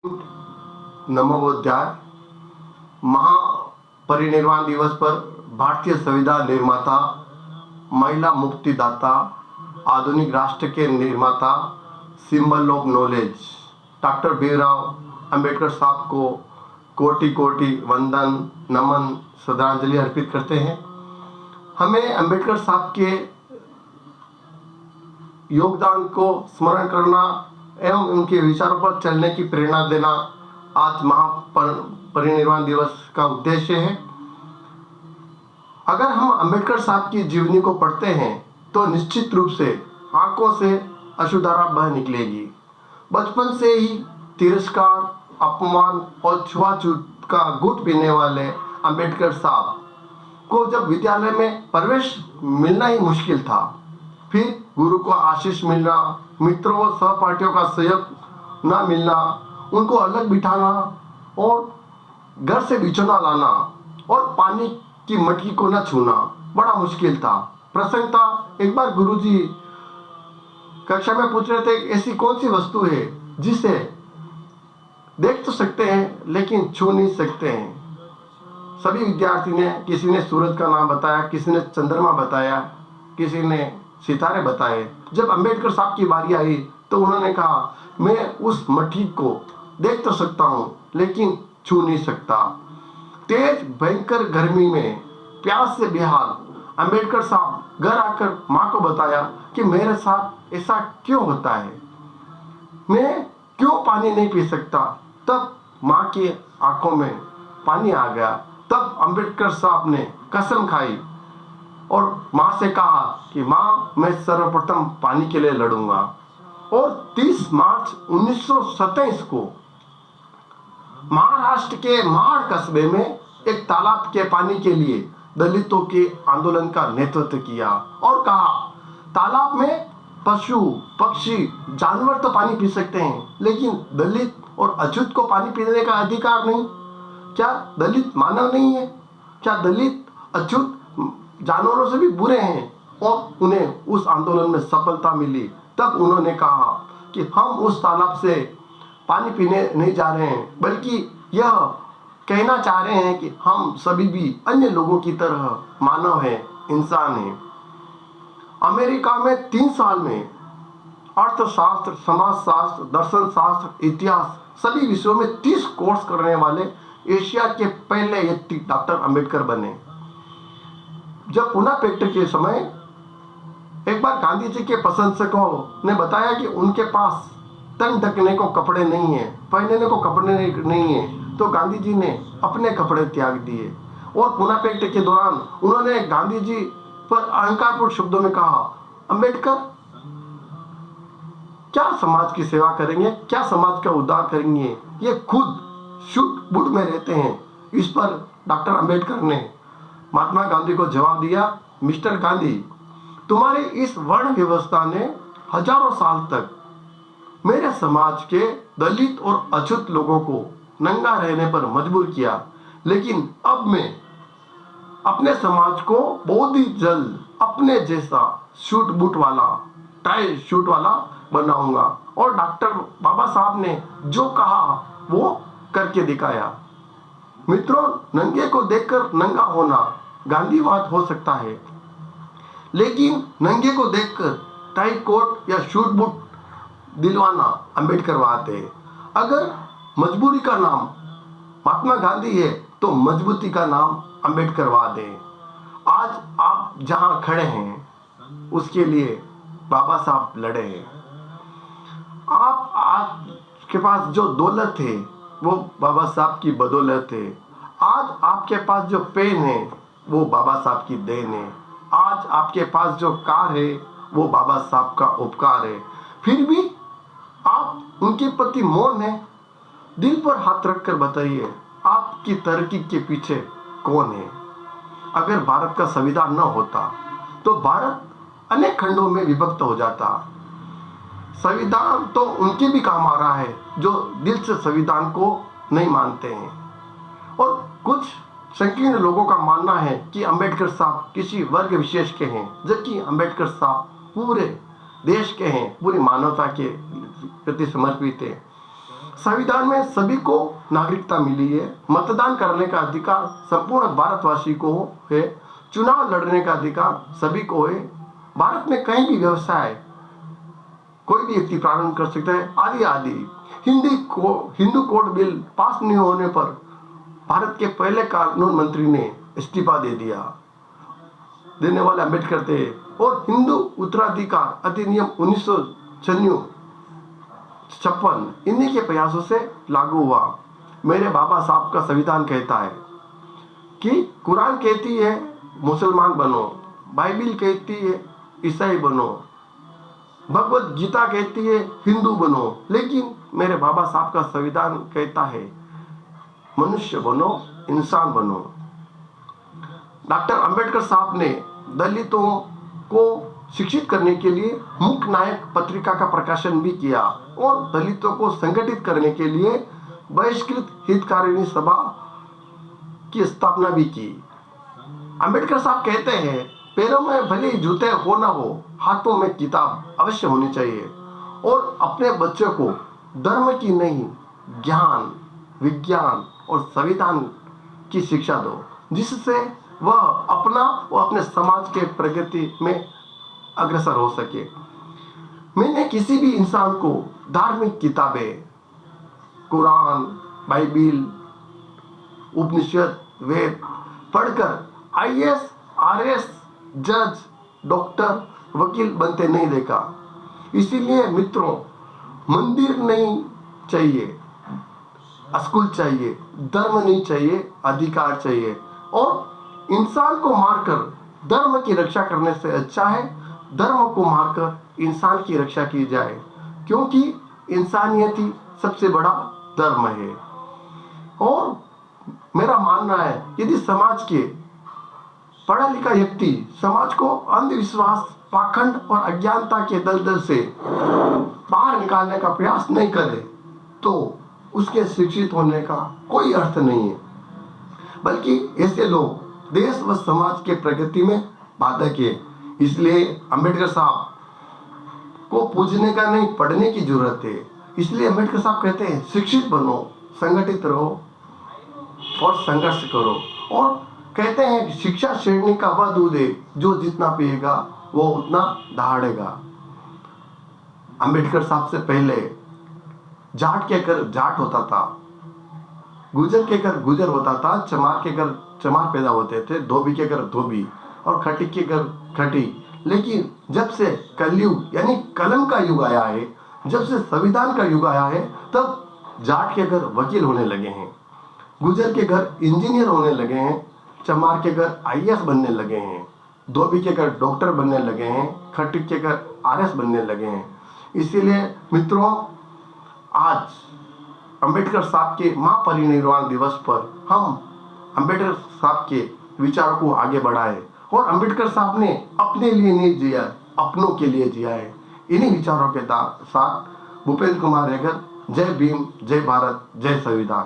नमोबुद्धाय। महापरिनिर्वाण दिवस पर भारतीय संविधान निर्माता, महिला मुक्तिदाता, आधुनिक राष्ट्र के निर्माता, symbol of knowledge doctor Bhimrao Ambedkar साहब को कोटि कोटि वंदन, नमन, श्रद्धांजलि अर्पित करते हैं। हमें अंबेडकर साहब के योगदान को स्मरण करना एवं उनके विचारों पर चलने की प्रेरणा देना आज महापरिनिर्वाण दिवस का उद्देश्य है। अगर हम अंबेडकर साहब की जीवनी को पढ़ते हैं तो निश्चित रूप से आंखों से अश्रुधारा बह निकलेगी। बचपन से ही तिरस्कार, अपमान और छुआछूत का घूंट पीने वाले अंबेडकर साहब को जब विद्यालय में प्रवेश मिलना ही मुश्किल था, फिर गुरु को आशीष मिलना, मित्रों व सहपाठियों का सहयोग न मिलना, उनको अलग बिठाना और घर से बिछोना लाना और पानी की मटकी को न छूना बड़ा मुश्किल था। प्रसंग था, एक बार गुरुजी कक्षा में पूछ रहे थे, ऐसी कौन सी वस्तु है जिसे देख तो सकते हैं लेकिन छू नहीं सकते हैं। सभी विद्यार्थी ने, किसी ने सूरज का नाम बताया, किसी ने चंद्रमा बताया, किसी ने सितारे बताए। जब अंबेडकर साहब की बारी आई तो उन्होंने कहा, मैं उस मटकी को देख तो सकता हूँ लेकिन छू नहीं सकता। तेज भयंकर गर्मी में प्यास से बेहाल अंबेडकर साहब घर आकर माँ को बताया कि मेरे साथ ऐसा क्यों होता है, मैं क्यों पानी नहीं पी सकता। तब माँ की आंखों में पानी आ गया। तब अंबेडकर साहब ने कसम खाई और माँ से कहा कि माँ, मैं सर्वप्रथम पानी के लिए लड़ूंगा। और 30 मार्च 1927 को महाराष्ट्र के महाड़ कस्बे में एक तालाब के पानी के लिए दलितों के आंदोलन का नेतृत्व किया और कहा, तालाब में पशु, पक्षी, जानवर तो पानी पी सकते हैं, लेकिन दलित और अछूत को पानी पीने का अधिकार नहीं। क्या दलित मानव नहीं है? क्या दलित अछूत जानवरों से भी बुरे हैं? और उन्हें उस आंदोलन में सफलता मिली। तब उन्होंने कहा कि हम उस तालाब से पानी पीने नहीं जा रहे हैं, बल्कि यह कहना चाह रहे हैं कि हम सभी भी अन्य लोगों की तरह मानव हैं, इंसान हैं। अमेरिका में 3 साल में अर्थशास्त्र, समाजशास्त्र, दर्शन शास्त्र, इतिहास सभी विषयों में 30 कोर्स करने वाले एशिया के पहले व्यक्ति डॉक्टर अंबेडकर बने। जब पुनः पेट के समय एक बार गांधी जी के प्रशंसकों ने बताया कि उनके पास तन ढकने को कपड़े नहीं है, पहनने को कपड़े नहीं है, तो गांधी जी ने अपने कपड़े त्याग दिए। और पुनः पेट के दौरान उन्होंने गांधी जी पर अहंकारपूर्ण शब्दों में कहा, अंबेडकर क्या समाज की सेवा करेंगे, क्या समाज का उद्धार करेंगे, ये खुद शुद्ध बुद्ध में रहते हैं। इस पर डॉक्टर अंबेडकर ने महात्मा गांधी को जवाब दिया, मिस्टर गांधी, तुम्हारी इस वर्ण व्यवस्था ने हजारों साल तक मेरे समाज के दलित और अछूत लोगों को नंगा रहने पर मजबूर किया, लेकिन अब मैं अपने समाज को बहुत ही जल्द अपने जैसा शूट बूट वाला, टाई शूट वाला बनाऊंगा। और डॉक्टर बाबा साहब ने जो कहा वो करके दिखाया। मित्रों, नंगे को देखकर नंगा होना गांधीवाद हो सकता है, लेकिन नंगे को देखकर टाई कोट या शूट बूट दिलवाना अंबेडकरवाद है। अगर मजबूरी का नाम महात्मा गांधी है तो मजबूती का नाम अंबेडकरवाद है। आज आप जहां खड़े हैं उसके लिए बाबा साहब लड़े हैं। आप आपके पास जो दौलत है वो बाबा साहब की बदौलत है। आज आपके पास जो पेन है वो बाबा साहब की देन है। आज आपके पास जो कार है वो बाबा साहब का उपकार है। फिर भी आप उनके प्रति मौन है। दिल पर हाथ रखकर बताइए, आपकी तरक्की के पीछे कौन है? अगर भारत का संविधान न होता तो भारत अनेक खंडों में विभक्त हो जाता। संविधान तो उनके भी काम आ रहा है जो दिल से संविधान को नहीं मानते हैं। और कुछ संकीर्ण लोगों का मानना है कि अंबेडकर साहब किसी वर्ग विशेष के हैं, जबकि अंबेडकर साहब पूरे देश के हैं, पूरी मानवता के प्रति समर्पित है। संविधान में सभी को नागरिकता मिली है, मतदान करने का अधिकार संपूर्ण भारतवासी को है, चुनाव लड़ने का अधिकार सभी को है, भारत में कहीं भी व्यवसाय कोई भी व्यक्ति प्रारंभ कर सकता है, आदि आदि। हिंदू कोड बिल पास नहीं होने पर भारत के पहले कानून मंत्री ने इस्तीफा दे दिया, देने वाले अम्बेडकर थे। और हिंदू उत्तराधिकार अधिनियम 1956 इन्हीं के प्रयासों से लागू हुआ। मेरे बाबा साहब का संविधान कहता है कि कुरान कहती है मुसलमान बनो, बाइबिल कहती है ईसाई बनो, भगवत गीता कहती है हिंदू बनो, लेकिन मेरे बाबा साहब का संविधान कहता है मनुष्य बनो, इंसान बनो। डॉक्टर अंबेडकर साहब ने दलितों को शिक्षित करने के लिए मुख्य नायक पत्रिका का प्रकाशन भी किया और दलितों को संगठित करने के लिए बहिष्कृत हितकारिणी सभा की स्थापना भी की। अंबेडकर साहब कहते हैं पैरों में भले जूते हो ना हो, हाथों में किताब अवश्य होनी चाहिए और अपने बच्चों को धर्म की नहीं, ज्ञान, विज्ञान और संविधान की शिक्षा दो, जिससे वह अपना और अपने समाज के प्रगति में अग्रसर हो सके। मैंने किसी भी इंसान को धार्मिक किताबें, कुरान, बाइबिल, उपनिषद, वेद पढ़कर IAS, RS, जज, डॉक्टर, वकील बनते नहीं देखा। इसीलिए मित्रों, मंदिर नहीं चाहिए, स्कूल चाहिए, धर्म नहीं चाहिए, अधिकार चाहिए। और इंसान को मारकर धर्म की रक्षा करने से अच्छा है धर्म को मारकर इंसान की रक्षा की जाए, क्योंकि इंसानियत ही सबसे बड़ा धर्म है। और मेरा मानना है यदि समाज के पढ़ा लिखा व्यक्ति समाज को अंधविश्वास, पाखंड और अज्ञानता के दलदल से बाहर निकालने का प्रयास नहीं करे तो उसके शिक्षित होने का कोई अर्थ नहीं है, बल्कि ऐसे लोग देश व समाज के प्रगति में बाधक है। इसलिए अंबेडकर साहब को पूजने का नहीं, पढ़ने की जरूरत है। इसलिए अंबेडकर साहब कहते हैं शिक्षित बनो, संगठित रहो और संघर्ष करो। और कहते हैं शिक्षा श्रेणी का वह दूध है जो जितना पिएगा वो उतना दहाड़ेगा। अंबेडकर साहब से पहले जाट के घर जाट होता था, गुजर के घर गुजर होता था, चमार के घर चमार पैदा होते थे, धोबी के घर धोबी और खटिक के घर खटी। लेकिन जब से कलयुग यानी कलम का युग आया है, जब से संविधान का युग आया है, तब जाट के घर वकील होने लगे हैं, गुजर के घर इंजीनियर होने लगे हैं, चमार के घर IAS बनने लगे हैं, धोबी के घर डॉक्टर बनने लगे हैं, खटिक के घर RS बनने लगे हैं। इसीलिए मित्रों, आज अंबेडकर साहब के महापरिनिर्वाण दिवस पर हम अंबेडकर साहब के विचारों को आगे बढ़ाएं और अंबेडकर साहब ने अपने लिए नहीं जिया, अपनों के लिए जिया है। इन्हीं विचारों के साथ भूपेंद्र कुमार रेगर, जय भीम, जय भारत, जय संविधान।